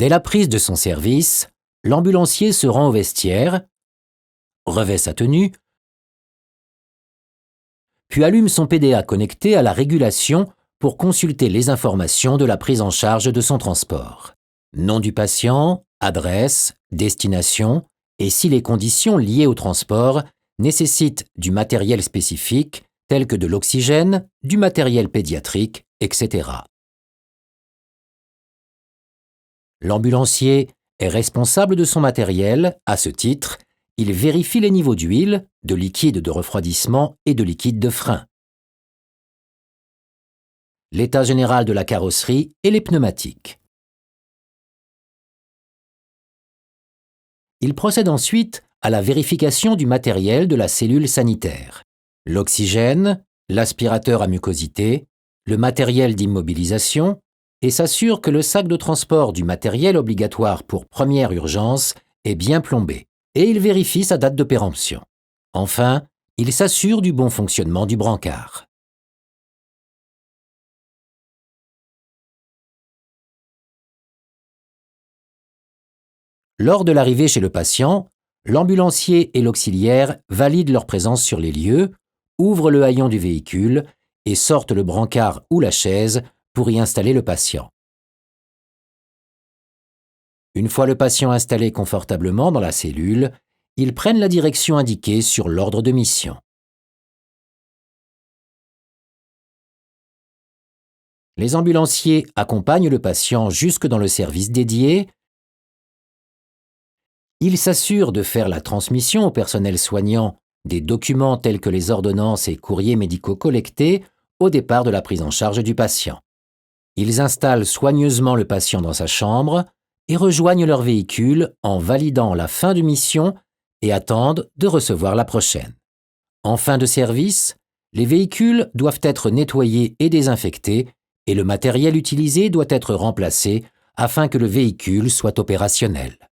Dès la prise de son service, l'ambulancier se rend au vestiaire, revêt sa tenue, puis allume son PDA connecté à la régulation pour consulter les informations de la prise en charge de son transport. Nom du patient, adresse, destination, et si les conditions liées au transport nécessitent du matériel spécifique, tel que de l'oxygène, du matériel pédiatrique, etc. L'ambulancier est responsable de son matériel. À ce titre, il vérifie les niveaux d'huile, de liquide de refroidissement et de liquide de frein, l'état général de la carrosserie et les pneumatiques. Il procède ensuite à la vérification du matériel de la cellule sanitaire, l'oxygène, l'aspirateur à mucosité, le matériel d'immobilisation, et s'assure que le sac de transport du matériel obligatoire pour première urgence est bien plombé, et il vérifie sa date de péremption. Enfin, il s'assure du bon fonctionnement du brancard. Lors de l'arrivée chez le patient, l'ambulancier et l'auxiliaire valident leur présence sur les lieux, ouvrent le haillon du véhicule et sortent le brancard ou la chaise pour y installer le patient. Une fois le patient installé confortablement dans la cellule, ils prennent la direction indiquée sur l'ordre de mission. Les ambulanciers accompagnent le patient jusque dans le service dédié. Ils s'assurent de faire la transmission au personnel soignant des documents tels que les ordonnances et courriers médicaux collectés au départ de la prise en charge du patient. Ils installent soigneusement le patient dans sa chambre et rejoignent leur véhicule en validant la fin de mission et attendent de recevoir la prochaine. En fin de service, les véhicules doivent être nettoyés et désinfectés et le matériel utilisé doit être remplacé afin que le véhicule soit opérationnel.